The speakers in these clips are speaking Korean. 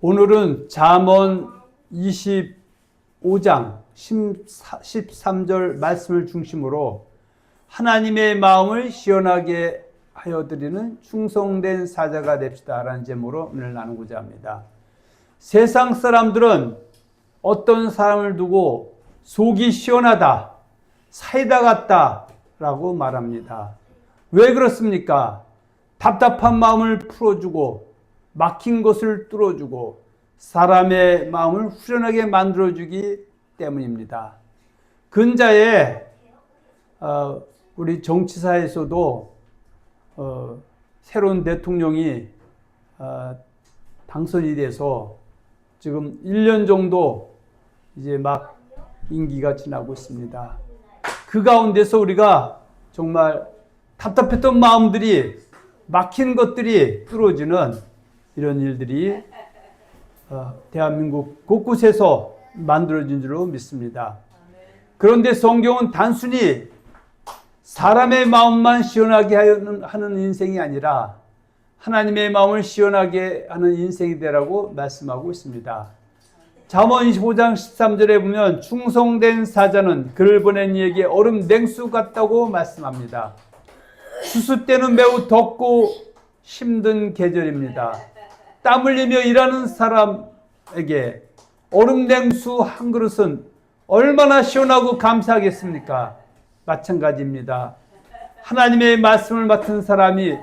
오늘은 잠언 25장 13절 말씀을 중심으로 하나님의 마음을 시원하게 하여 드리는 충성된 사자가 됩시다 라는 제목으로 오늘 나누고자 합니다. 세상 사람들은 어떤 사람을 두고 속이 시원하다, 사이다 같다 라고 말합니다. 왜 그렇습니까? 답답한 마음을 풀어주고 막힌 것을 뚫어주고 사람의 마음을 후련하게 만들어주기 때문입니다. 근자에 우리 정치사에서도 새로운 대통령이 당선이 돼서 지금 1년 정도 이제 막 임기가 지나고 있습니다. 그 가운데서 우리가 정말 답답했던 마음들이 막힌 것들이 뚫어지는 이런 일들이 대한민국 곳곳에서 만들어진 줄로 믿습니다. 그런데 성경은 단순히 사람의 마음만 시원하게 하는 인생이 아니라 하나님의 마음을 시원하게 하는 인생이 되라고 말씀하고 있습니다. 잠언 25장 13절에 보면 충성된 사자는 그를 보낸 이에게 얼음 냉수 같다고 말씀합니다. 추수 때는 매우 덥고 힘든 계절입니다. 땀 흘리며 일하는 사람에게 얼음 냉수 한 그릇은 얼마나 시원하고 감사하겠습니까? 마찬가지입니다. 하나님의 말씀을 맡은 사람이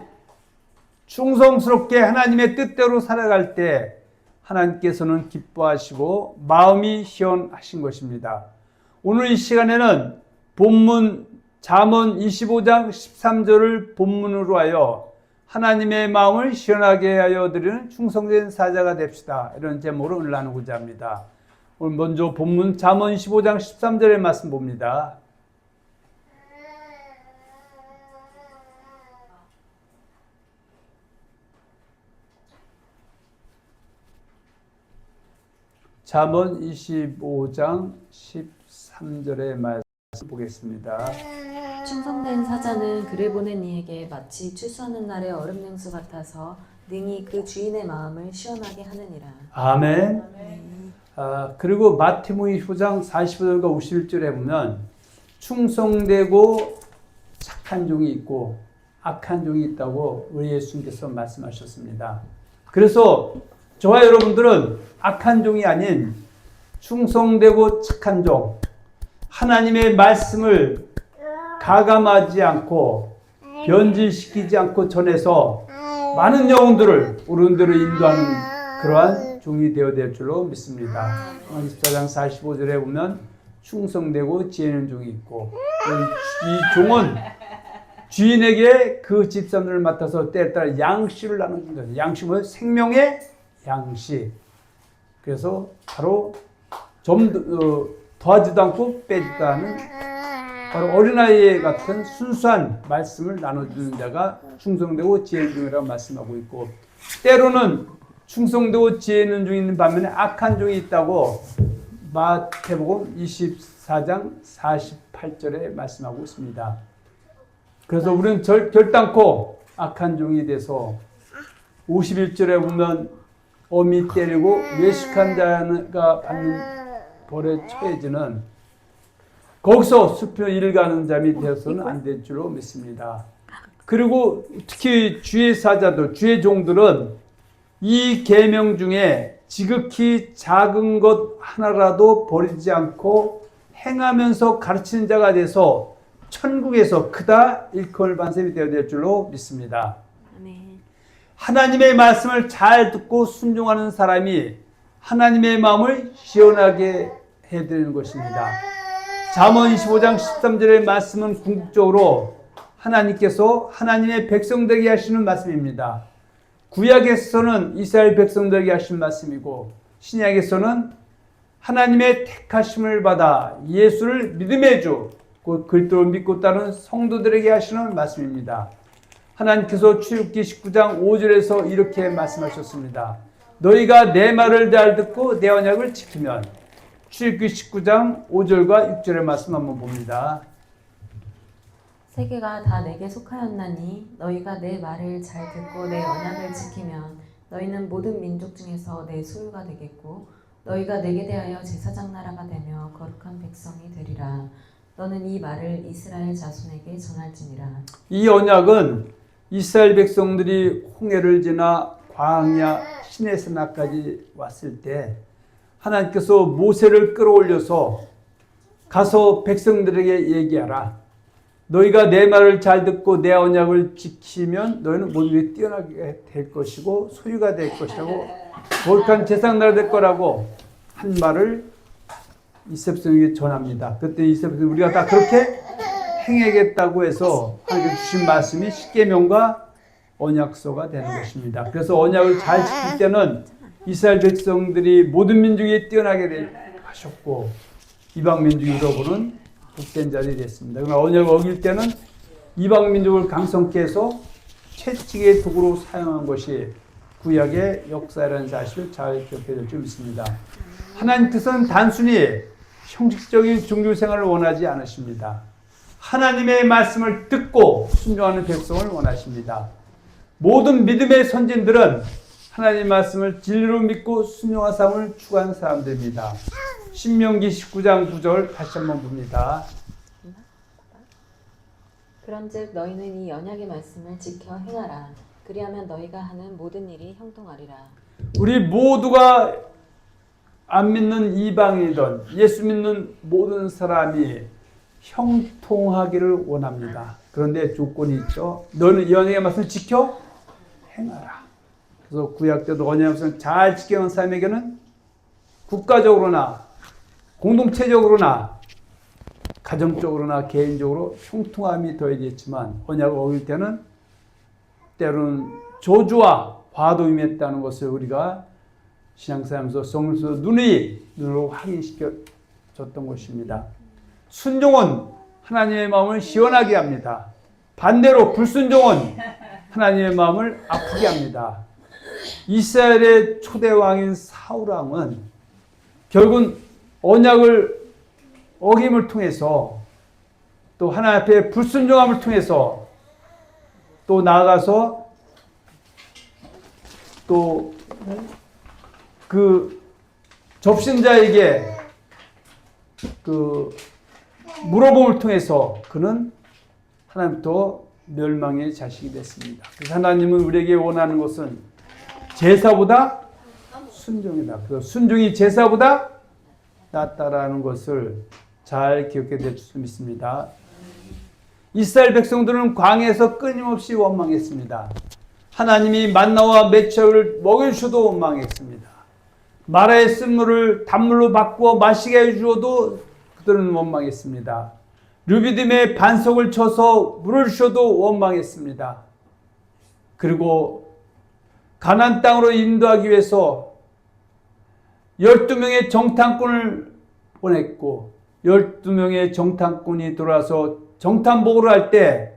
충성스럽게 하나님의 뜻대로 살아갈 때 하나님께서는 기뻐하시고 마음이 시원하신 것입니다. 오늘 이 시간에는 본문 잠언 25장 13절을 본문으로 하여 하나님의 마음을 시원하게 하여 드리는 충성된 사자가 됩시다. 이런 제목으로 오늘 나누고자 합니다. 오늘 먼저 본문 잠언 15장 13절의 말씀 봅니다. 잠언 25장 13절의 말씀 보겠습니다. 충성된 사자는 그를 보낸 이에게 마치 추수하는 날의 얼음 냉수 같아서 능히 그 주인의 마음을 시원하게 하느니라. 아멘. 그리고 마태복음 25장 45절과 51절에 보면 충성되고 착한 종이 있고 악한 종이 있다고 우리 예수님께서 말씀하셨습니다. 그래서 저와 여러분들은 악한 종이 아닌 충성되고 착한 종, 하나님의 말씀을 가감하지 않고 변질시키지 않고 전해서 많은 영혼들을 옳은 대로 인도하는 그러한 종이 되어야 될 줄로 믿습니다. 24장 45절에 보면 충성되고 지혜 있는 종이 있고 이 종은 주인에게 그 집사람들을 맡아서 때에 따라 양식을 나눠준다. 양식은 생명의 양식. 그래서 바로 좀 더하지도 않고 빼지도 않은 바로 어린아이 같은 순수한 말씀을 나눠주는 자가 충성되고 지혜 있는 종이라고 말씀하고 있고, 때로는 충성되고 지혜 있는 종이 있는 반면에 악한 종이 있다고 마태복음 24장 48절에 말씀하고 있습니다. 그래서 우리는 결단코 악한 종이 돼서 51절에 보면 어미 때리고 외식한 자가 받는 벌에 처해지는 거기서 숲에 일가는 자이 되어서는 안 될 줄로 믿습니다. 그리고 특히 주의 사자들, 주의 종들은 이 계명 중에 지극히 작은 것 하나라도 버리지 않고 행하면서 가르치는 자가 돼서 천국에서 크다 일컬 반셈이 되어야 될 줄로 믿습니다. 하나님의 말씀을 잘 듣고 순종하는 사람이 하나님의 마음을 시원하게 해드리는 것입니다. 잠언 25장 13절의 말씀은 궁극적으로 하나님께서 하나님의 백성되게 하시는 말씀입니다. 구약에서는 이스라엘 백성되게 하신 말씀이고, 신약에서는 하나님의 택하심을 받아 예수를 믿음의 주, 곧 그리스도를 믿고 따르는 성도들에게 하시는 말씀입니다. 하나님께서 출애굽기 19장 5절에서 이렇게 말씀하셨습니다. 너희가 내 말을 잘 듣고 내 언약을 지키면. 출애굽기 19장 5절과 6절의 말씀 한번 봅니다. 세계가 다 내게 속하였나니 너희가 내 말을 잘 듣고 내 언약을 지키면 너희는 모든 민족 중에서 내 소유가 되겠고 너희가 내게 대하여 제사장 나라가 되며 거룩한 백성이 되리라. 너는 이 말을 이스라엘 자손에게 전할지니라. 이 언약은 이스라엘 백성들이 홍해를 지나 광야 시내산나까지 왔을 때 하나님께서 모세를 끌어올려서 가서 백성들에게 얘기하라. 너희가 내 말을 잘 듣고 내 언약을 지키면 너희는 모든 일에 뛰어나게 될 것이고 소유가 될 것이라고 거룩한 제사장 나라 될 거라고 한 말을 이스라엘 백성에게 전합니다. 그때 이스라엘 백성이 우리가 다 그렇게 행하겠다고 해서 하나님께서 주신 말씀이 십계명과 언약서가 되는 것입니다. 그래서 언약을 잘 지킬 때는 이스라엘 백성들이 모든 민족이 뛰어나게 하셨고 이방 민족이 여러분은 복된 자들이 됐습니다. 그러나 언약을 어길 때는 이방 민족을 강성케 해서 채찍의 도구로 사용한 것이 구약의 역사라는 사실을 잘 기억해야 될 줄 믿습니다. 하나님께서는 단순히 형식적인 종교 생활을 원하지 않으십니다. 하나님의 말씀을 듣고 순종하는 백성을 원하십니다. 모든 믿음의 선진들은 하나님의 말씀을 진리로 믿고 순종한 삶을 추구하는 사람들입니다. 신명기 19장 9절 다시 한번 봅니다. 그런즉 너희는 이 언약의 말씀을 지켜 행하라. 그리하면 너희가 하는 모든 일이 형통하리라. 우리 모두가 안 믿는 이방이든 예수 믿는 모든 사람이 형통하기를 원합니다. 그런데 조건이 있죠. 너는 이 언약의 말씀을 지켜 행하라. 그래서 구약 때도 언약의 말씀을 잘 지켜온 사람에게는 국가적으로나 공동체적으로나 가정적으로나 개인적으로 형통함이 더해져 있지만 언약을 어길 때는 때로는 저주와 화도 임했다는 것을 우리가 신앙생활하면서 성경에서 눈으로 확인시켜 줬던 것입니다. 순종은 하나님의 마음을 시원하게 합니다. 반대로 불순종은 하나님의 마음을 아프게 합니다. 이스라엘의 초대 왕인 사울왕은 결국은 언약을 어김을 통해서 또 하나님 앞에 불순종함을 통해서 또 나아가서 또 그 접신자에게 그 물어봄을 통해서 그는 하나님부터 멸망의 자식이 됐습니다. 그래서 하나님은 우리에게 원하는 것은 제사보다 순종이다. 그 순종이 제사보다 낫다라는 것을 잘 기억해 될 수 있습니다. 이스라엘 백성들은 광야에서 끊임없이 원망했습니다. 하나님이 만나와 메추라기를 먹여주셔도 원망했습니다. 마라의 쓴물을 단물로 바꾸어 마시게 해주어도 그들은 원망했습니다. 르비딤의 반석을 쳐서 물을 주셔도 원망했습니다. 그리고 가나안 땅으로 인도하기 위해서 12명의 정탐꾼을 보냈고 12명의 정탐꾼이 돌아서 정탐복을 할 때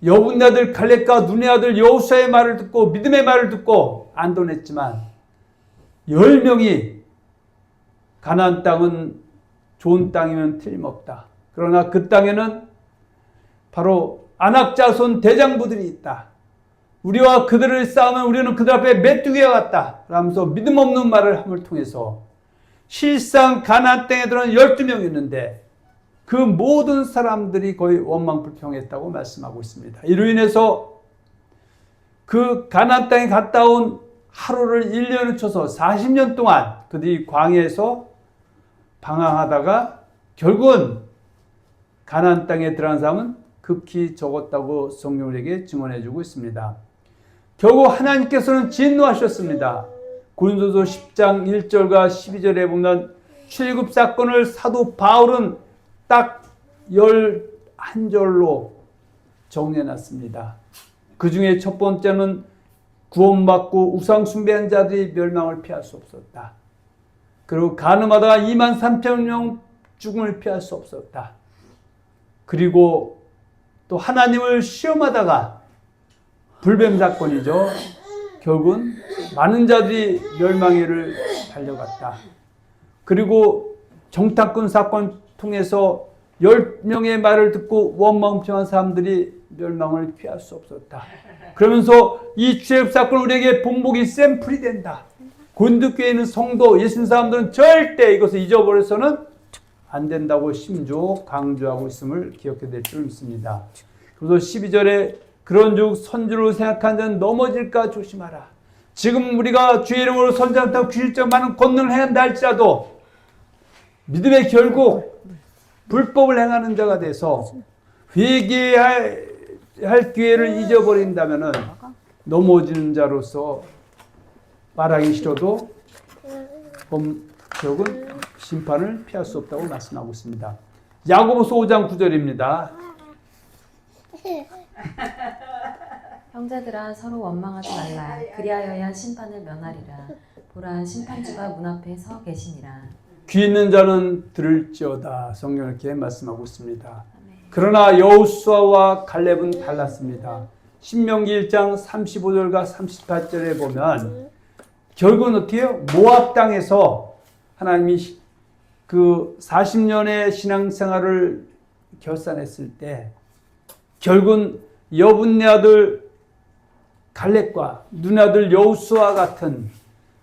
여분네 아들 갈렙과 눈의 아들 여호수아의 말을 듣고 믿음의 말을 듣고 안도냈지만 10명이 가나안 땅은 좋은 땅이면 틀림없다. 그러나 그 땅에는 바로 아낙 자손 대장부들이 있다. 우리와 그들을 싸우면 우리는 그들 앞에 메뚜기와 같다. 라면서 믿음 없는 말을 함을 통해서 실상 가나안 땅에 들어온 12명이 있는데 그 모든 사람들이 거의 원망불평했다고 말씀하고 있습니다. 이로 인해서 그 가나안 땅에 갔다 온 하루를 1년을 쳐서 40년 동안 그들이 광야에서 방황하다가 결국은 가나안 땅에 들어간 사람은 극히 적었다고 성경에게 증언해주고 있습니다. 결국 하나님께서는 진노하셨습니다. 고린도서 10장 1절과 12절에 보면 출애굽 사건을 사도 바울은 딱 11절로 정리해놨습니다. 그 중에 첫 번째는 구원받고 우상 숭배한 자들이 멸망을 피할 수 없었다. 그리고 간음하다가 2만 3천 명 죽음을 피할 수 없었다. 그리고 또 하나님을 시험하다가 불뱀 사건이죠. 결국은 많은 자들이 멸망에를 달려갔다. 그리고 정탐꾼 사건 통해서 10명의 말을 듣고 원망평한 사람들이 멸망을 피할 수 없었다. 그러면서 이 출애굽 사건은 우리에게 본보기 샘플이 된다. 곤두교에 있는 성도, 예수님 사람들은 절대 이것을 잊어버려서는 안 된다고 심조 강조하고 있음을 기억해야 될 줄 믿습니다. 그래서 12절에 그런즉 선주로 생각한 자는 넘어질까 조심하라. 지금 우리가 주의 이름으로 선지한다고 규율적 많은 권능을 행한다 할지라도 믿음의 결국 불법을 행하는 자가 돼서 회개할 기회를 잊어버린다면 넘어지는 자로서 말하기 싫어도 결국은 심판을 피할 수 없다고 말씀하고 있습니다. 야고보서 5장 9절입니다. 형제들아 서로 원망하지 말라. 그리하여야 심판을 면하리라. 보라 심판주가 문 앞에 서 계시니라. 귀 있는 자는 들을지어다. 성경 이렇게 말씀하고 있습니다. 그러나 여호수아와 갈렙은 달랐습니다. 신명기 1장 35절과 38절에 보면 결국은 어떻게 해요? 모압 땅에서 하나님이 그 40년의 신앙생활을 결산했을 때 결국은 여분네 아들 갈렙과 눈의 아들 여호수아 같은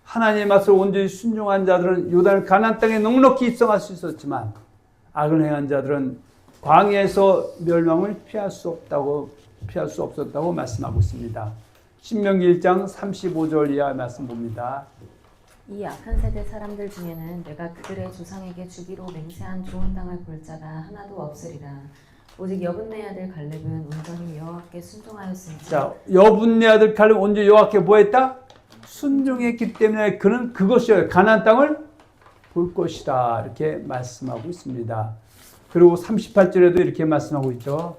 하나님의 말씀을 온전히 순종한 자들은 요단 가나안 땅에 넉넉히 입성할 수 있었지만 악을 행한 자들은 광야에서 멸망을 피할 수 없었다고 말씀하고 있습니다. 신명기 1장 35절 이하 말씀 봅니다. 이 악한 세대 사람들 중에는 내가 그들의 조상에게 주기로 맹세한 좋은 땅을 볼 자가 하나도 없으리라. 오직 여분네 아들 갈렙은 온전히 여호와께 순종하였으니. 자, 여분네 아들 갈렙은 온전히 여호와께 뭐했다? 순종했기 때문에 그는 그것이요 가나안 땅을 볼 것이다. 이렇게 말씀하고 있습니다. 그리고 38절에도 이렇게 말씀하고 있죠.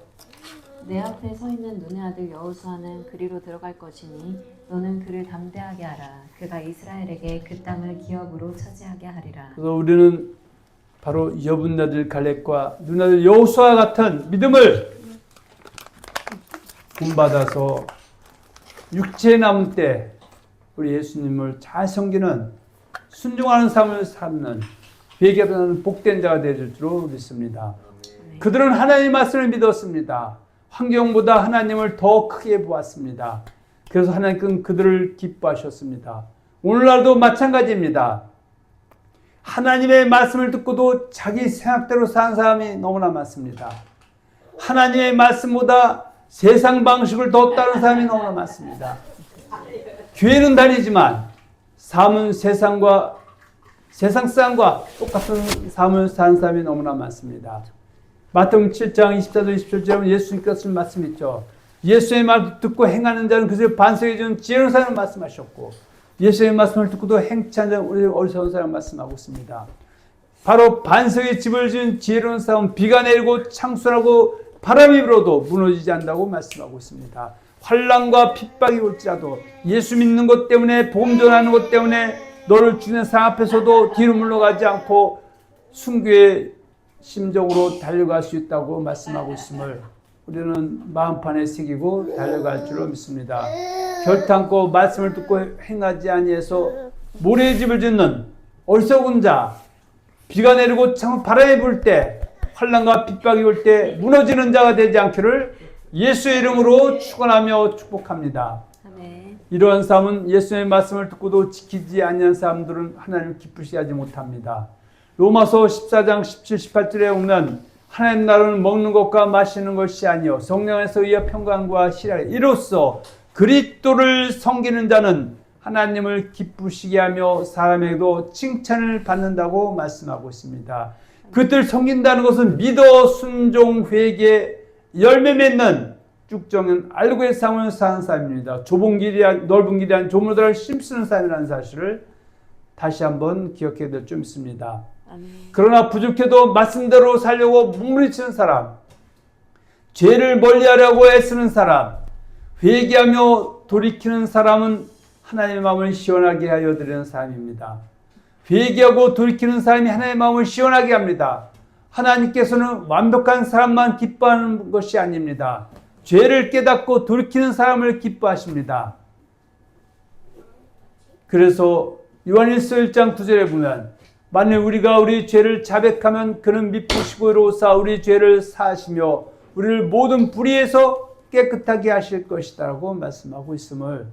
내 앞에 서 있는 눈의 아들 여호수아는 그리로 들어갈 것이니 너는 그를 담대하게 하라. 그가 이스라엘에게 그 땅을 기업으로 차지하게 하리라. 그래서 우리는 바로 여분네 아들 갈렙과 눈의 아들 여호수아 같은 믿음을 본받아서 육체에 남은 때 우리 예수님을 잘 섬기는 순종하는 삶을 삶는 회개하는 복된 자가 되줄 줄로 믿습니다. 그들은 하나님의 말씀을 믿었습니다. 환경보다 하나님을 더 크게 보았습니다. 그래서 하나님은 그들을 기뻐하셨습니다. 오늘날도 마찬가지입니다. 하나님의 말씀을 듣고도 자기 생각대로 사는 사람이 너무나 많습니다. 하나님의 말씀보다 세상 방식을 더 따르는 사람이 너무나 많습니다. 교회는 다니지만 삶은 세상 사람과 똑같은 삶을 사는 사람이 너무나 많습니다. 마태복음 7장 24절 27절에 예수님께서 말씀 있죠. 예수의 말 듣고 행하는 자는 그것을 반석해 주는 지혜로운 사람을 말씀하셨고 예수의 말씀을 듣고도 행치 않는 자는 우리 어리석은 사람을 말씀하고 있습니다. 바로 반석에 집을 지은 지혜로운 사람은 비가 내리고 창수하고 바람이 불어도 무너지지 않는다고 말씀하고 있습니다. 환난과 핍박이 올지라도 예수 믿는 것 때문에 복음 전하는 것 때문에 너를 주는 상 앞에서도 뒤로 물러가지 않고 순교의 심정으로 달려갈 수 있다고 말씀하고 있음을 우리는 마음판에 새기고 달려갈 줄로 믿습니다. 결단코 말씀을 듣고 행하지 아니해서 모래집을 짓는 어리석은 자, 비가 내리고 바람이 불 때 환난과 핍박이 올 때 무너지는 자가 되지 않기를 예수의 이름으로 축원하며 축복합니다. 아멘. 이러한 삶은 예수의 말씀을 듣고도 지키지 아니한 사람들은 하나님을 기쁘시게 하지 못합니다. 로마서 14장 17, 18절에 보면 하나님 나라는 먹는 것과 마시는 것이 아니요 성령 안에서 의와 평강과 희락이 이로써 그리스도를 섬기는 자는 하나님을 기쁘시게 하며 사람에게도 칭찬을 받는다고 말씀하고 있습니다. 그들 섬긴다는 것은 믿어 순종 회개 열매 맺는 쭉정은 알고의 삶을 사는 삶입니다. 좁은 길이 넓은 길이 아닌 좁은 데를 힘쓰는 삶이라는 사실을 다시 한번 기억해야 될 점 있습니다. 그러나 부족해도 말씀대로 살려고 몸부림치는 사람, 죄를 멀리하려고 애쓰는 사람, 회개하며 돌이키는 사람은 하나님의 마음을 시원하게 하여 드리는 사람입니다. 회개하고 돌이키는 사람이 하나님의 마음을 시원하게 합니다. 하나님께서는 완벽한 사람만 기뻐하는 것이 아닙니다. 죄를 깨닫고 돌이키는 사람을 기뻐하십니다. 그래서 요한일서 1장 9절에 보면 만일 우리가 우리 죄를 자백하면 그는 미쁘시고 의로우사 우리 죄를 사하시며 우리를 모든 불의에서 깨끗하게 하실 것이다라고 말씀하고 있음을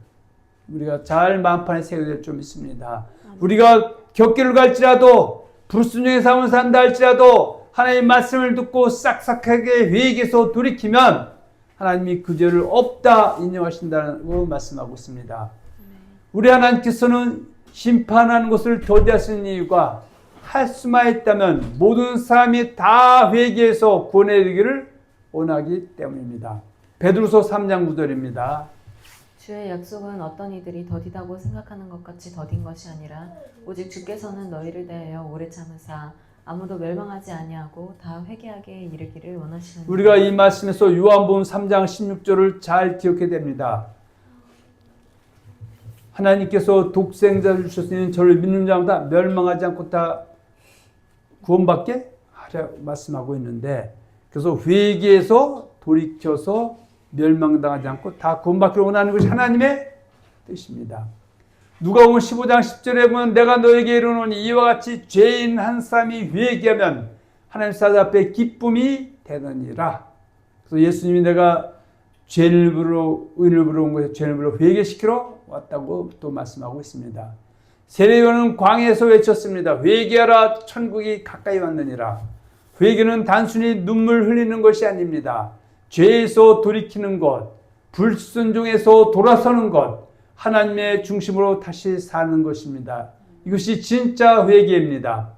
우리가 잘 마음판에 세워야 될 좀 있습니다. 우리가 격길을 갈지라도 불순종의 삶을 산다 할지라도 하나님의 말씀을 듣고 싹싹하게 회개해서 돌이키면 하나님이 그 죄를 없다 인정하신다고 말씀하고 있습니다. 우리 하나님께서는 심판하는 것을 더디하시는 이유가 할 수만 있다면 모든 사람이 다 회개해서 구원에 이르기를 원하기 때문입니다. 베드로서 3장 9절입니다. 주의 약속은 어떤 이들이 더디다고 생각하는 것 같이 더딘 것이 아니라 오직 주께서는 너희를 대하여 오래 참으사 아무도 멸망하지 아니하고 다 회개하게 이르기를 원하시는 우리가 이 말씀에서 요한복음 3장 16절을 잘 기억해야 됩니다. 하나님께서 독생자를 주셨으니 저를 믿는 자마다 멸망하지 않고 다 구원받게 하려 말씀하고 있는데, 그래서 회개해서 돌이켜서 멸망당하지 않고 다 구원받기를 원하는 것이 하나님의 뜻입니다. 누가복음 15장 10절에 보면 내가 너에게 이르노니 이와 같이 죄인 한 사람이 회개하면 하나님 사자 앞에 기쁨이 되느니라. 그래서 예수님이 내가 죄를 부르러 의인을 부르러 온 것에 죄를 부르러 회개시키러 왔다고 또 말씀하고 있습니다. 세례요한은 광야에서 외쳤습니다. 회개하라 천국이 가까이 왔느니라. 회개는 단순히 눈물 흘리는 것이 아닙니다. 죄에서 돌이키는 것, 불순종에서 돌아서는 것, 하나님의 중심으로 다시 사는 것입니다. 이것이 진짜 회개입니다.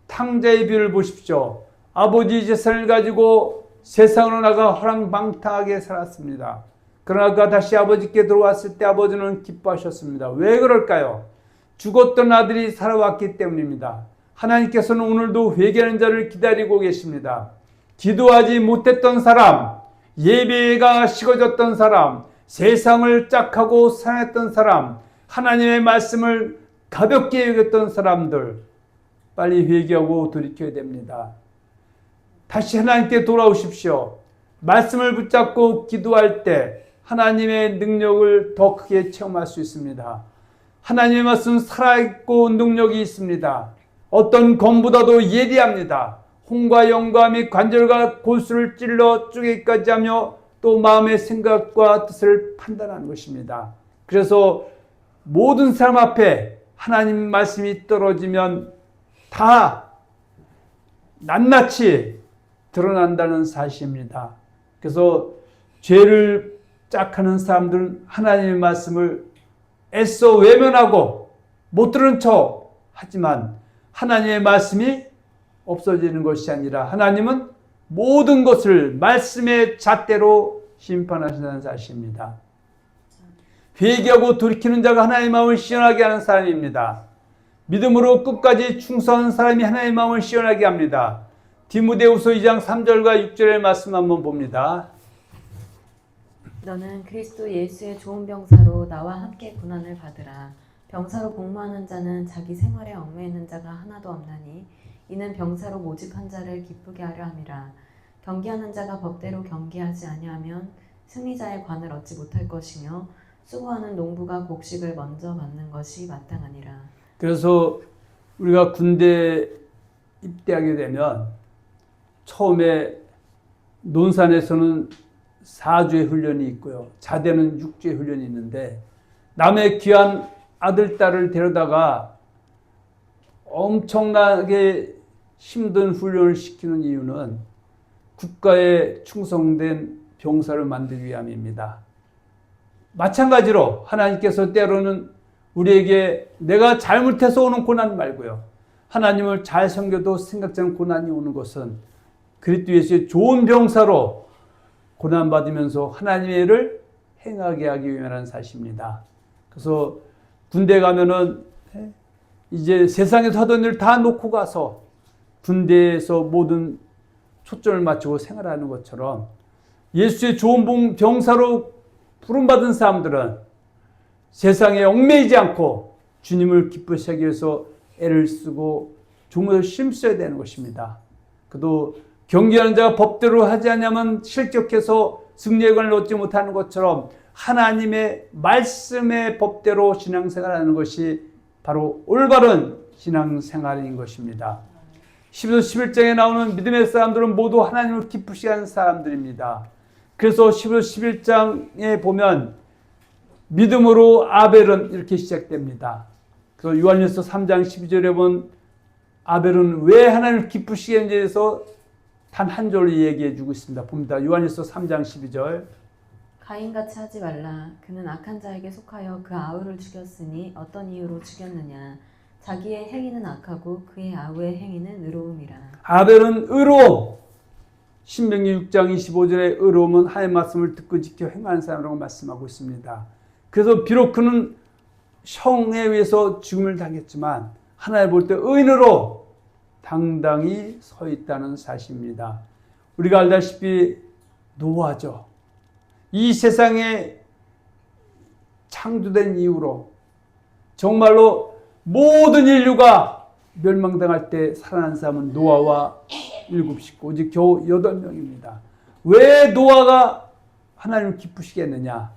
탕자의 비유를 보십시오. 아버지 재산을 가지고 세상으로 나가 허랑방탕하게 살았습니다. 그러나 그가 다시 아버지께 들어왔을 때 아버지는 기뻐하셨습니다. 왜 그럴까요? 죽었던 아들이 살아왔기 때문입니다. 하나님께서는 오늘도 회개하는 자를 기다리고 계십니다. 기도하지 못했던 사람, 예배가 식어졌던 사람, 세상을 짝하고 사랑했던 사람, 하나님의 말씀을 가볍게 여겼던 사람들, 빨리 회개하고 돌이켜야 됩니다. 다시 하나님께 돌아오십시오. 말씀을 붙잡고 기도할 때 하나님의 능력을 더 크게 체험할 수 있습니다. 하나님의 말씀은 살아있고 능력이 있습니다. 어떤 검보다도 예리합니다. 혼과 영과 및 관절과 골수를 찔러 쪼개기까지 하며 또 마음의 생각과 뜻을 판단하는 것입니다. 그래서 모든 사람 앞에 하나님 말씀이 떨어지면 다 낱낱이 드러난다는 사실입니다. 그래서 죄를 짝하는 사람들은 하나님의 말씀을 애써 외면하고 못 들은 척 하지만 하나님의 말씀이 없어지는 것이 아니라 하나님은 모든 것을 말씀의 잣대로 심판하신다는 사실입니다. 회개하고 돌이키는 자가 하나님의 마음을 시원하게 하는 사람입니다. 믿음으로 끝까지 충성하는 사람이 하나님의 마음을 시원하게 합니다. 디모데후서 2장 3절과 6절의 말씀 한번 봅니다. 너는 그리스도 예수의 좋은 병사로 나와 함께 고난을 받으라. 병사로 복무하는 자는 자기 생활에 얽매이는 자가 하나도 없나니 이는 병사로 모집한 자를 기쁘게 하려 함이라. 경기하는 자가 법대로 경기하지 아니하면 승리자의 관을 얻지 못할 것이며 수고하는 농부가 곡식을 먼저 받는 것이 마땅하니라. 그래서 우리가 군대 입대하게 되면 처음에 논산에서는 4주의 훈련이 있고요. 자대는 6주의 훈련이 있는데 남의 귀한 아들, 딸을 데려다가 엄청나게 힘든 훈련을 시키는 이유는 국가에 충성된 병사를 만들기 위함입니다. 마찬가지로 하나님께서 때로는 우리에게 내가 잘못해서 오는 고난 말고요. 하나님을 잘 섬겨도 생각지 않은 고난이 오는 것은 그리스도 예수의 좋은 병사로 고난받으면서 하나님의 일을 행하게 하기 위함이라는 사실입니다. 그래서 군대 가면은 이제 세상에서 하던 일을 다 놓고 가서 군대에서 모든 초점을 맞추고 생활하는 것처럼 예수의 좋은 병사로 부름받은 사람들은 세상에 얽매이지 않고 주님을 기쁘시게 하기 위해서 애를 쓰고 종을 힘써야 되는 것입니다. 그도 경기하는 자가 법대로 하지 않으면 실격해서 승리의 관을 얻지 못하는 것처럼 하나님의 말씀의 법대로 신앙생활하는 것이 바로 올바른 신앙생활인 것입니다. 11서 11장에 나오는 믿음의 사람들은 모두 하나님을 기쁘시게 하는 사람들입니다. 그래서 11서 11장에 보면 믿음으로 아벨은 이렇게 시작됩니다. 그래서 요한일서 3장 12절에 보면 아벨은 왜 하나님을 기쁘시게 했는지에 대해서 단 한 절로 얘기해 주고 있습니다. 봅니다. 요한일서 3장 12절. 가인같이 하지 말라. 그는 악한 자에게 속하여 그 아우를 죽였으니 어떤 이유로 죽였느냐. 자기의 행위는 악하고 그의 아우의 행위는 의로움이라. 아벨은 의로움. 신명기 6장 25절에 의로움은 하나님의 말씀을 듣고 지켜 행하는 사람이라고 말씀하고 있습니다. 그래서 비록 그는 형에 의해서 죽음을 당했지만 하나님 볼 때 의인으로 당당히 서 있다는 사실입니다. 우리가 알다시피 노아죠. 이 세상에 창조된 이후로 정말로 모든 인류가 멸망당할 때 살아난 사람은 노아와 7식구, 오직 겨우 8명입니다. 왜 노아가 하나님을 기쁘시게 했느냐?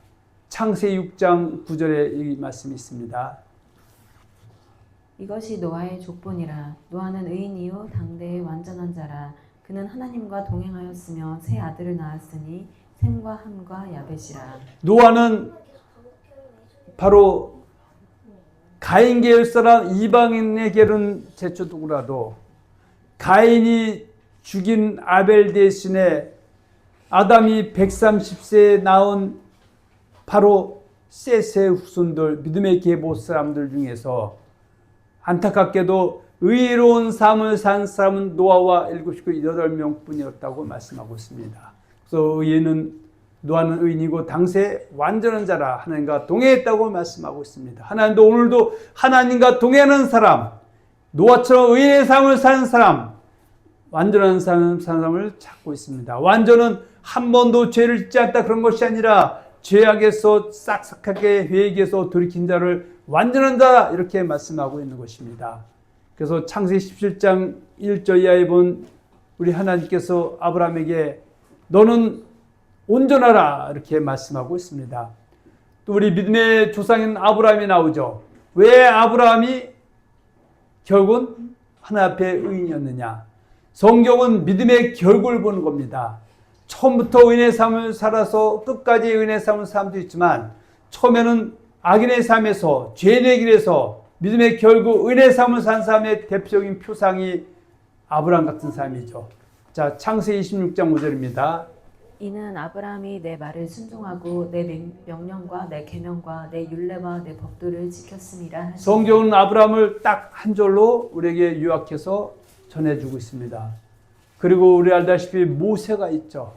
창세기 6장 9절에 이 말씀이 있습니다. 이것이 노아의 족본이라. 노아는 의인이요 당대의 완전한 자라. 그는 하나님과 동행하였으며 세 아들을 낳았으니 셈과 함과 야벳이라. 노아는 바로 가인 계열 사람 이방인에게는 제쳐두고라도 가인이 죽인 아벨 대신에 아담이 130세에 낳은 바로 셋의 후손들, 믿음의 계보 사람들 중에서 안타깝게도 의로운 삶을 산 사람은 노아와 7식구 8명 뿐이었다고 말씀하고 있습니다. 그래서 노아는 의인이고 당세 완전한 자라 하나님과 동행했다고 말씀하고 있습니다. 하나님도 오늘도 하나님과 동행하는 사람, 노아처럼 의인의 삶을 사는 사람, 완전한 사람을 찾고 있습니다. 완전은 한 번도 죄를 짓지 않다 그런 것이 아니라 죄악에서 싹싹하게 회개해서 돌이킨 자를 완전한 자 이렇게 말씀하고 있는 것입니다. 그래서 창세기 17장 1절 이하에 본 우리 하나님께서 아브라함에게 너는 온전하라 이렇게 말씀하고 있습니다. 또 우리 믿음의 조상인 아브라함이 나오죠. 왜 아브라함이 결국은 하나님 앞에 의인이었느냐? 성경은 믿음의 결국을 보는 겁니다. 처음부터 의인의 삶을 살아서 끝까지 의인의 삶을 산 사람도 있지만 처음에는 악인의 삶에서 죄의 길에서 믿음의 결국 의인의 삶을 산 사람의 대표적인 표상이 아브라함 같은 사람이죠. 자, 창세기 26장 5절입니다. 이는 아브라함이 내 말을 순종하고 내 명령과 내 계명과 내 율례와 내 법도를 지켰음이라. 성경은 아브라함을 딱 한 절로 우리에게 요약해서 전해주고 있습니다. 그리고 우리 알다시피 모세가 있죠.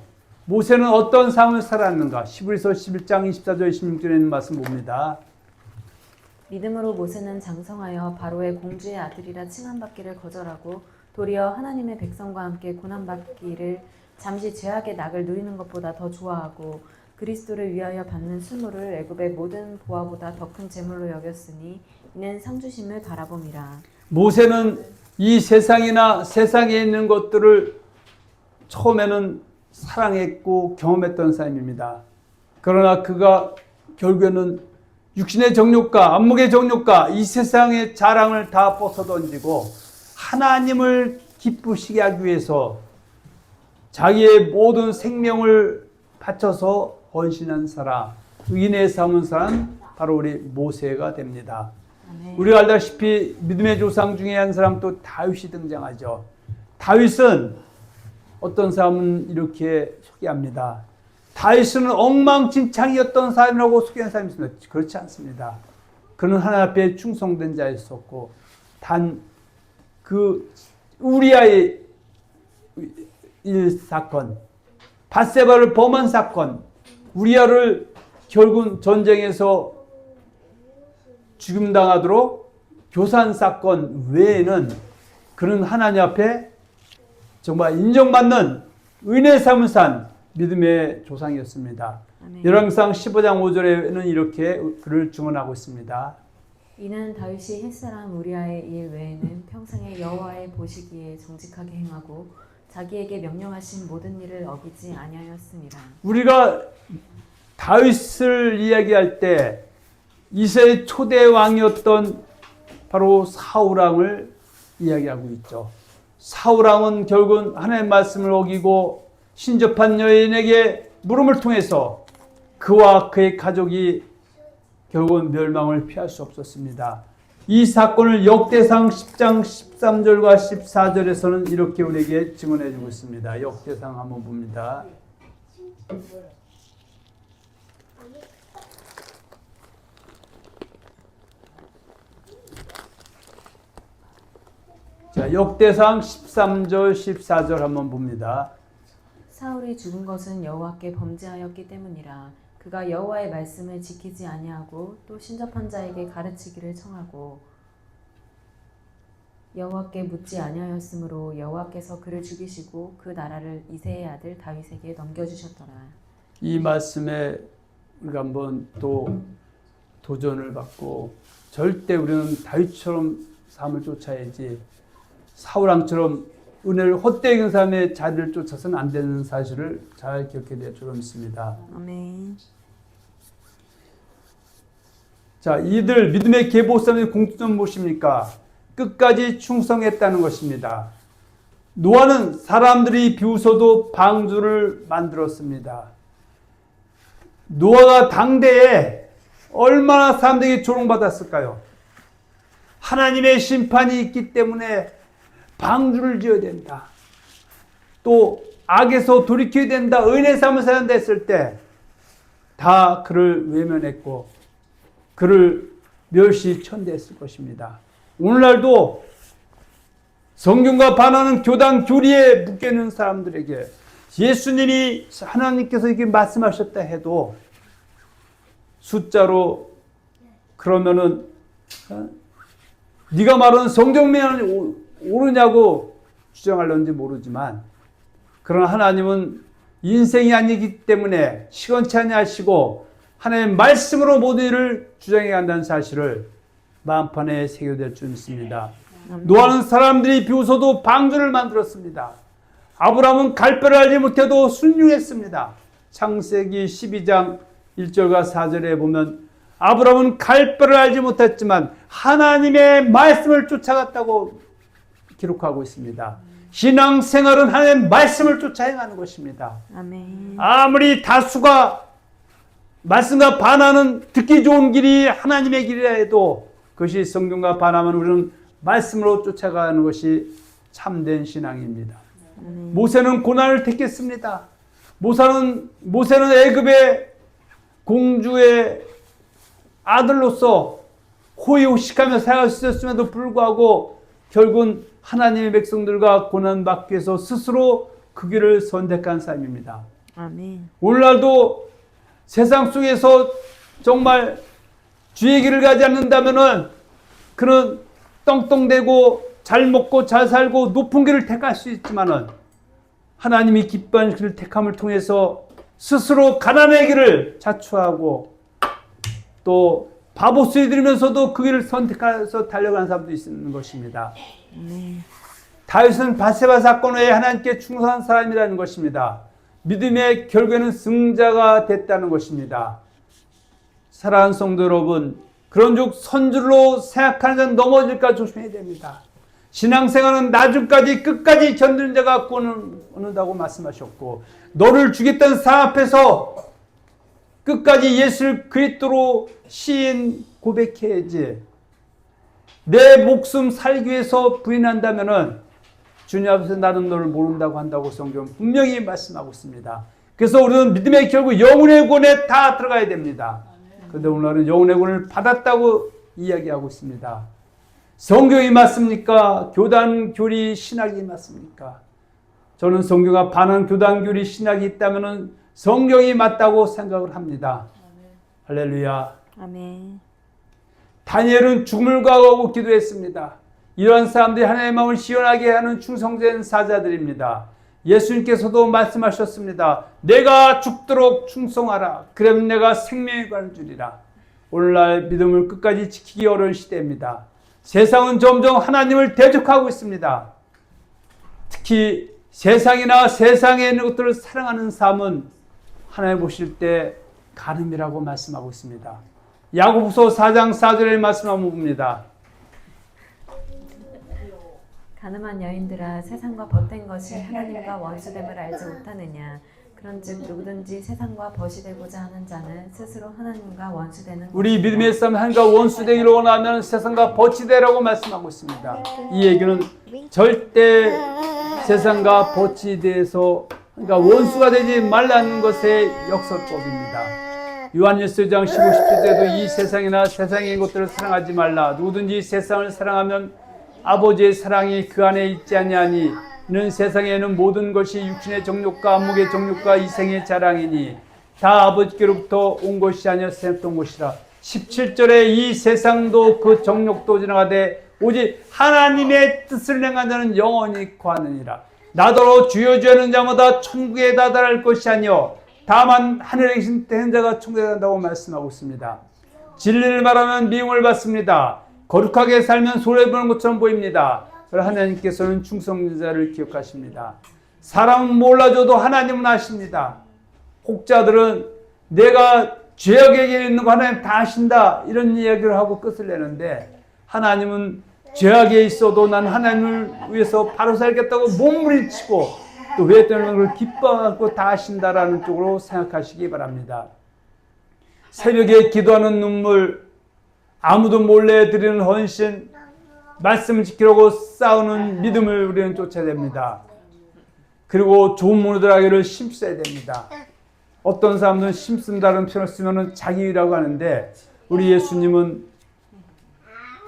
모세는 어떤 삶을 살았는가? 히브리서 11장 24절 26절에 있는 말씀 봅니다. 믿음으로 모세는 장성하여 바로의 공주의 아들이라 칭함받기를 거절하고 도리어 하나님의 백성과 함께 고난받기를 잠시 죄악의 낙을 누리는 것보다 더 좋아하고 그리스도를 위하여 받는 수모를 애굽의 모든 보화보다 더 큰 재물로 여겼으니 이는 상주심을 바라봄이라. 모세는 이 세상이나 세상에 있는 것들을 처음에는 사랑했고 경험했던 사람입니다. 그러나 그가 결국에는 육신의 정욕과 안목의 정욕과 이 세상의 자랑을 다 벗어던지고 하나님을 기쁘시게 하기 위해서 자기의 모든 생명을 바쳐서 헌신한 사람, 의인의 삶을 산 바로 우리 모세가 됩니다. 아멘. 우리가 알다시피 믿음의 조상 중에 한 사람 또 다윗이 등장하죠. 다윗은 어떤 사람은 이렇게 소개합니다. 다윗은 엉망진창이었던 사람이라고 소개하는 사람이 있습니다. 그렇지 않습니다. 그는 하나님 앞에 충성된 자였었고 단 그 우리아의 일 사건, 밧세바를 범한 사건, 우리아를 결국 전쟁에서 죽임당하도록 교산 사건 외에는 그는 하나님 앞에 정말 인정받는 의인의 삶을 산 믿음의 조상이었습니다. 열왕기상 15장 5절에는 이렇게 그를 증언하고 있습니다. 이는 다윗이 햇사람 우리아의 일 외에는 평생에 여호와의 보시기에 정직하게 행하고 자기에게 명령하신 모든 일을 어기지 아니하였습니다. 우리가 다윗을 이야기할 때 이스라엘 초대 왕이었던 바로 사울왕을 이야기하고 있죠. 사울왕은 결국은 하나님의 말씀을 어기고 신접한 여인에게 물음을 통해서 그와 그의 가족이 결국은 멸망을 피할 수 없었습니다. 이 사건을 역대상 10장 13절과 14절에서는 이렇게 우리에게 증언해 주고 있습니다. 역대상 한번 봅니다. 자, 역대상 13절 14절 한번 봅니다. 사울이 죽은 것은 여호와께 범죄하였기 때문이라. 그가 여호와의 말씀을 지키지 아니하고 또 신접한 자에게 가르치기를 청하고 여호와께 묻지 아니하였으므로 여호와께서 그를 죽이시고 그 나라를 이새의 아들 다윗에게 넘겨주셨더라. 이 말씀에 우리가 한번 또 도전을 받고 절대 우리는 다윗처럼 삶을 쫓아야지 사울왕처럼 은혜를 헛되이 여긴 사람의 자리를 쫓아서는 안 되는 사실을 잘 기억해야 될 줄 믿습니다. 아멘. 자, 이들 믿음의 계보사람의 공통점 무엇입니까? 끝까지 충성했다는 것입니다. 노아는 사람들이 비웃어도 방주를 만들었습니다. 노아가 당대에 얼마나 사람들에게 조롱받았을까요? 하나님의 심판이 있기 때문에 방주를 지어야 된다. 또 악에서 돌이켜야 된다. 은혜 삼을 사람 됐을 때 다 그를 외면했고 그를 멸시천대했을 것입니다. 오늘날도 성경과 반하는 교단 교리에 묶여있는 사람들에게 예수님이 하나님께서 이렇게 말씀하셨다 해도 숫자로 그러면은 네가 말하는 성경명이 옳으냐고 주장하려는지 모르지만 그러나 하나님은 인생이 아니기 때문에 시건치 아니하시고 하나님의 말씀으로 모든 일을 주장해 간다는 사실을 마음판에 새겨될 줄 믿습니다. 노아는 사람들이 비웃어도 방주를 만들었습니다. 아브라함은 갈배를 알지 못해도 순종했습니다. 창세기 12장 1절과 4절에 보면 아브라함은 갈배를 알지 못했지만 하나님의 말씀을 쫓아갔다고 기록하고 있습니다. 신앙생활은 하나님의 말씀을 쫓아 행하는 것입니다. 아멘. 아무리 다수가 말씀과 반하는 듣기 좋은 길이 하나님의 길이라 해도 그것이 성경과 반하면 우리는 말씀으로 쫓아가는 것이 참된 신앙입니다. 모세는 고난을 택했습니다. 모세는 애굽의 공주의 아들로서 호의호식하며 살아갈 수 있었음에도 불구하고 결국은 하나님의 백성들과 고난받기 위해서 스스로 그 길을 선택한 삶입니다. 아멘. 오늘날도 세상 속에서 정말 주의 길을 가지 않는다면은 그는 떵떵대고 잘 먹고 잘 살고 높은 길을 택할 수 있지만은 하나님이 기뻐하는 길을 택함을 통해서 스스로 가난의 길을 자초하고 또 바보 수에 들으면서도 그 길을 선택해서 달려가는 사람도 있는 것입니다. 다윗은 바세바 사건 후에 하나님께 충성한 사람이라는 것입니다. 믿음의 결국에는 승자가 됐다는 것입니다. 사랑하는 성도 여러분, 그런즉 선줄로 생각하는 자는 넘어질까 조심해야 됩니다. 신앙생활은 나중까지 끝까지 견디는 자가 구원을 얻는다고 말씀하셨고 너를 주겠다는 사 앞에서 끝까지 예수를 그리스도로 시인 고백해야지 내 목숨 살기 위해서 부인한다면은 주님 앞에서 나는 너를 모른다고 한다고 성경 분명히 말씀하고 있습니다. 그래서 우리는 믿음의 결국 영혼의 구원에 다 들어가야 됩니다. 그런데 오늘은 영혼의 구원을 받았다고 이야기하고 있습니다. 성경이 맞습니까? 교단 교리 신학이 맞습니까? 저는 성경과 반한 교단 교리 신학이 있다면은 성경이 맞다고 생각을 합니다. 할렐루야. 아멘. 다니엘은 죽음을 각오하고 기도했습니다. 이러한 사람들이 하나님의 마음을 시원하게 하는 충성된 사자들입니다. 예수님께서도 말씀하셨습니다. 내가 죽도록 충성하라. 그러면 내가 생명에 관한 줄이라. 오늘날 믿음을 끝까지 지키기 어려운 시대입니다. 세상은 점점 하나님을 대적하고 있습니다. 특히 세상이나 세상에 있는 것들을 사랑하는 삶은 하나님 보실 때 간음이라고 말씀하고 있습니다. 야고보서 4장 4절에 말씀하면 봅니다. 가늠한 여인들아, 세상과 벗된 것이 하나님과 원수됨을 알지 못하느냐. 그런즉 누구든지 세상과 벗이 되고자 하는 자는 스스로 하나님과 원수되는 우리 것이니라. 믿음의 삶 하나님과 원수되기를 원하면 세상과 벗이 되라고 말씀하고 있습니다. 이 얘기는 절대 세상과 벗이 돼서 그러니까 원수가 되지 말라는 것의 역설법입니다. 요한일서 1장 15, 17절에도 이 세상이나 세상의 것들을 사랑하지 말라. 누구든지 세상을 사랑하면 아버지의 사랑이 그 안에 있지 아니하니 이는 세상에는 모든 것이 육신의 정욕과 안목의 정욕과 이생의 자랑이니 다 아버지께로부터 온 것이 아니라 세상부터 온 것이라. 17절에 이 세상도 그 정욕도 지나가되 오직 하나님의 뜻을 행하는 자는 영원히 거하느니라. 나더러 주여 주여 하는 자마다 천국에 다다를 것이 아니요 다만 하늘에 계신 대행자가 천국에 간다고 말씀하고 있습니다. 진리를 말하면 미움을 받습니다. 거룩하게 살면 손해보는 것처럼 보입니다. 그러나 하나님께서는 충성자를 기억하십니다. 사람은 몰라줘도 하나님은 아십니다. 혹자들은 내가 죄악의 길에 있는 거 하나님 다 아신다 이런 이야기를 하고 끝을 내는데 하나님은 죄악에 있어도 난 하나님을 위해서 바로 살겠다고 몸부림치고 또 왜 때문에 그걸 기뻐하고 다 아신다라는 쪽으로 생각하시기 바랍니다. 새벽에 기도하는 눈물, 아무도 몰래 드리는 헌신, 말씀을 지키려고 싸우는 믿음을 우리는 쫓아야 됩니다. 그리고 좋은 모노드라기를 심써야 됩니다. 어떤 사람들은 심쓴다는 표현을 쓰면 자기라고 하는데 우리 예수님은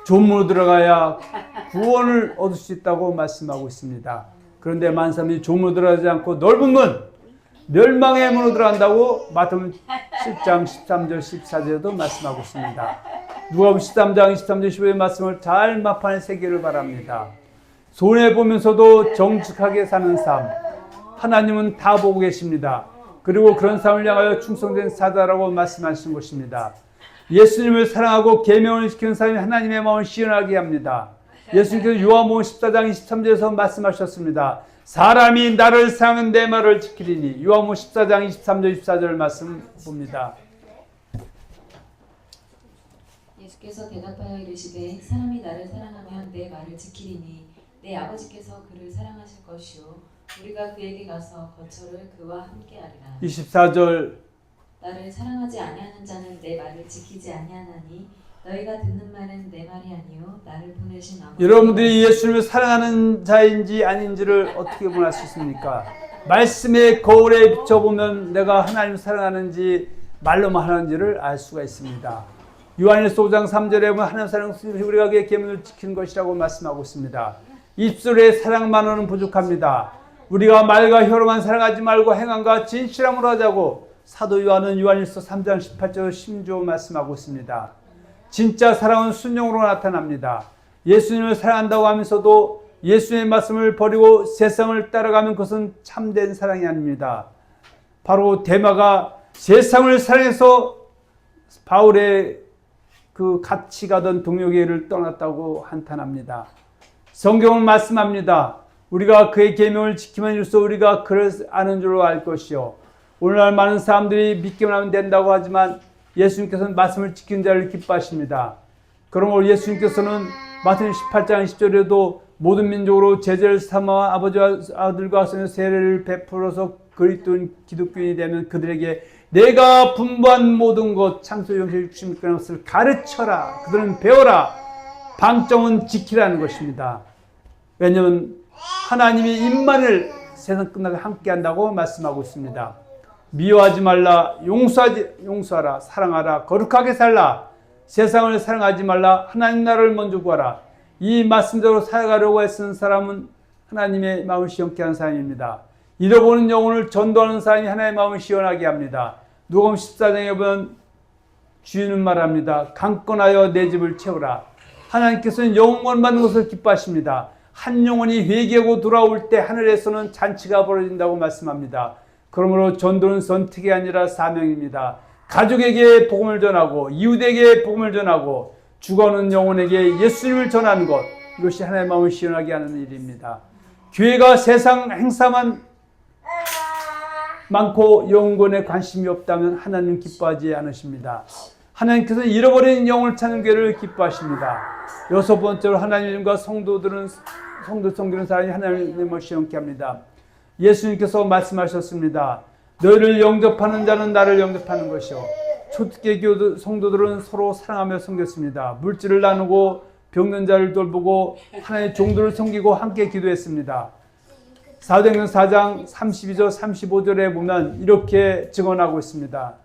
존문으로 들어가야 구원을 얻을 수 있다고 말씀하고 있습니다. 그런데 많은 사람들이 존문으로 들어가지 않고 넓은 문, 멸망의 문으로 들어간다고 마태복음 7장 13절 14절에도 말씀하고 있습니다. 누가복음 13장 23절 15절 말씀을 잘 마판에 새기를 바랍니다. 손해보면서도 정직하게 사는 삶, 하나님은 다 보고 계십니다. 그리고 그런 삶을 향하여 충성된 사자라고 말씀하신 것입니다. 예수님을 사랑하고 계명을 지키는 사람이 하나님의 마음을 시원하게 합니다. 예수님께서 요한복음 14장 23절에서 말씀하셨습니다. 사람이 나를 사랑하면 내 말을 지키리니. 요한복음 14장 23절 24절 말씀 봅니다. 예수께서 대답하여 이르시되 사람이 나를 사랑하면 내 말을 지키리니 내 아버지께서 그를 사랑하실 것이요 우리가 그에게 가서 거처를 그와 함께하리라. 24절 나를 사랑하지 아니하는 자는 내 말을 지키지 아니하나니 너희가 듣는 말은 내 말이 아니요 나를 보내신 아버지. 여러분들이 예수님을 사랑하는 자인지 아닌지를 어떻게 구분할 수 있습니까? 말씀의 거울에 비춰보면 내가 하나님을 사랑하는지 말로만 하는지를 알 수가 있습니다. 요한일서 5장 3절에 보면 하나님 사랑 우리가 그의 계명을 지키는 것이라고 말씀하고 있습니다. 입술의 사랑만으로는 부족합니다. 우리가 말과 혀로만 사랑하지 말고 행함과 진실함으로 하자고 사도 요한은 요한일서 3장 18절 심주어 말씀하고 있습니다. 진짜 사랑은 순종으로 나타납니다. 예수님을 사랑한다고 하면서도 예수님의 말씀을 버리고 세상을 따라가면 그것은 참된 사랑이 아닙니다. 바로 데마가 세상을 사랑해서 바울의 그 같이 가던 동료교회를 떠났다고 한탄합니다. 성경은 말씀합니다. 우리가 그의 계명을 지키면 일소 우리가 그를 아는 줄로 알 것이요. 오늘날 많은 사람들이 믿기만 하면 된다고 하지만 예수님께서는 말씀을 지키는 자를 기뻐하십니다. 그러므로 예수님께서는 마태복음 18장 20절에도 모든 민족으로 제자를 삼아 아버지와 아들과 성령의 세례를 베풀어서 그리스도인 기독교인이 되면 그들에게 내가 분부한 모든 것 창세기 60일 것을 가르쳐라. 그들은 배워라. 방점은 지키라는 것입니다. 왜냐하면 하나님이 임만을 세상 끝나게 함께한다고 말씀하고 있습니다. 미워하지 말라, 용서하라, 사랑하라, 거룩하게 살라, 세상을 사랑하지 말라, 하나님 나라를 먼저 구하라. 이 말씀대로 살아가려고 애쓰는 사람은 하나님의 마음을 시원케 하는 사람입니다. 잃어버린 영혼을 전도하는 사람이 하나님의 마음을 시원하게 합니다. 누가복음 14장에 보면 주인은 말합니다. 강권하여 내 집을 채우라. 하나님께서는 영혼 받는 것을 기뻐하십니다. 한 영혼이 회개하고 돌아올 때 하늘에서는 잔치가 벌어진다고 말씀합니다. 그러므로 전도는 선택이 아니라 사명입니다. 가족에게 복음을 전하고 이웃에게 복음을 전하고 죽어가는 영혼에게 예수님을 전하는 것, 이것이 하나님의 마음을 시원하게 하는 일입니다. 교회가 세상 행사만 많고 영혼에 관심이 없다면 하나님은 기뻐하지 않으십니다. 하나님께서는 잃어버린 영혼을 찾는 교회를 기뻐하십니다. 여섯 번째로 하나님과 성도들은 성도 섬기는 사람이 하나님을 시험케 합니다. 예수님께서 말씀하셨습니다. 너희를 영접하는 자는 나를 영접하는 것이요 초특계 교도 성도들은 서로 사랑하며 섬겼습니다. 물질을 나누고 병든 자를 돌보고 하나님의 종들을 섬기고 함께 기도했습니다. 사도행전 4장 32절 35절에 보면 이렇게 증언하고 있습니다.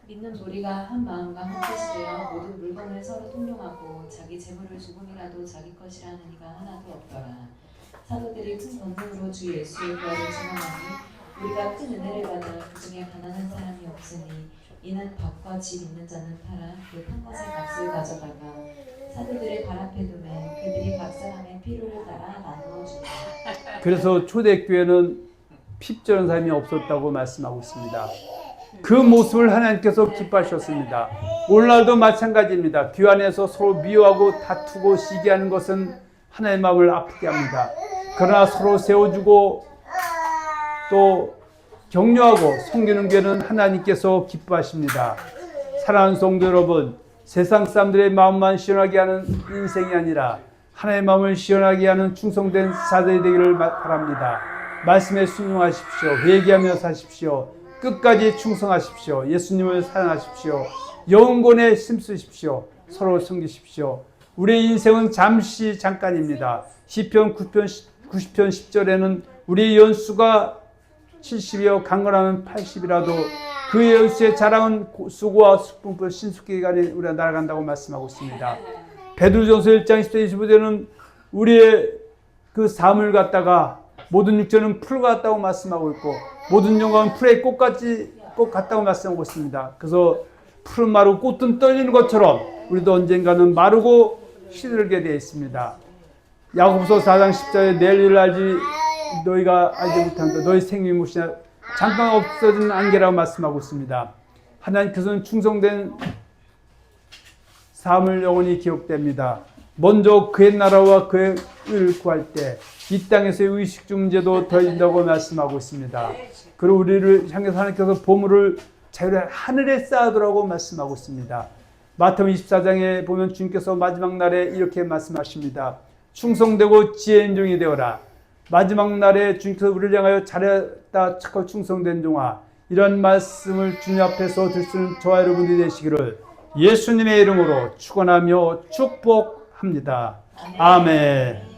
믿는 무리가 한 마음과 한 뜻이 되어 모든 물건을 서로 통용하고 자기 재물을 조금이라도 자기 것이라 하는 이가 하나도 없더라. 사도들이 큰 권능으로 주 예수의 부활을 증언하니 우리가 큰 은혜를 받아 그 중에 가난한 사람이 없으니 이는 밭과 집 있는 자는 팔아 그 한 것의 값을 가져다가 사도들의 발 앞에 두매 그들이 각 사람의 필요를 따라 나누어 준다. 그래서 초대교회는 핍절한 사람이 없었다고 말씀하고 있습니다. 그 모습을 하나님께서 기뻐하셨습니다. 오늘날도 마찬가지입니다. 교회 안에서 서로 미워하고 다투고 시기하는 것은 하나님의 마음을 아프게 합니다. 그러나 서로 세워주고 또 격려하고 섬기는 교회는 하나님께서 기뻐하십니다. 사랑하는 성도 여러분, 세상 사람들의 마음만 시원하게 하는 인생이 아니라 하나님의 마음을 시원하게 하는 충성된 사도이 되기를 바랍니다. 말씀에 순종하십시오. 회개하며 사십시오. 끝까지 충성하십시오. 예수님을 사랑하십시오. 영혼에 힘쓰십시오. 서로 섬기십시오. 우리의 인생은 잠깐입니다. 시편 90편 10절에는 우리의 연수가 70이요 강건하면 80이라도 그의 연수의 자랑은 수고와 숙분풀 신숙기간에 우리가 날아간다고 말씀하고 있습니다. 베드로전서 1장 10절 25절에는 우리의 그 삶을 갖다가 모든 육체는 풀 같다고 말씀하고 있고 모든 영광은 풀의 꽃 같다고 말씀하고 있습니다. 그래서 풀은 마르고 꽃은 떨리는 것처럼 우리도 언젠가는 마르고 시들게 되어 있습니다. 야고보서 4장 10절에 내일 일을 너희가 알지 못한다. 너희 생명이 무엇이냐 잠깐 없어지는 안개라고 말씀하고 있습니다. 하나님께서는 충성된 삶을 영원히 기억됩니다. 먼저 그의 나라와 그의 의를 구할 때 이 땅에서의 의식주 문제도 더해진다고 말씀하고 있습니다. 그리고 우리를 향해서 하나님께서 보물을 자유를 하늘에 쌓아두라고 말씀하고 있습니다. 마태복음 24장에 보면 주님께서 마지막 날에 이렇게 말씀하십니다. 충성되고 지혜 있는 종이 되어라. 마지막 날에 주님께서 우리를 향하여 잘했다 착하고 충성된 종아, 이런 말씀을 주님 앞에서 들 수 있는 저와 여러분들이 되시기를 예수님의 이름으로 축원하며 축복합니다. 아멘.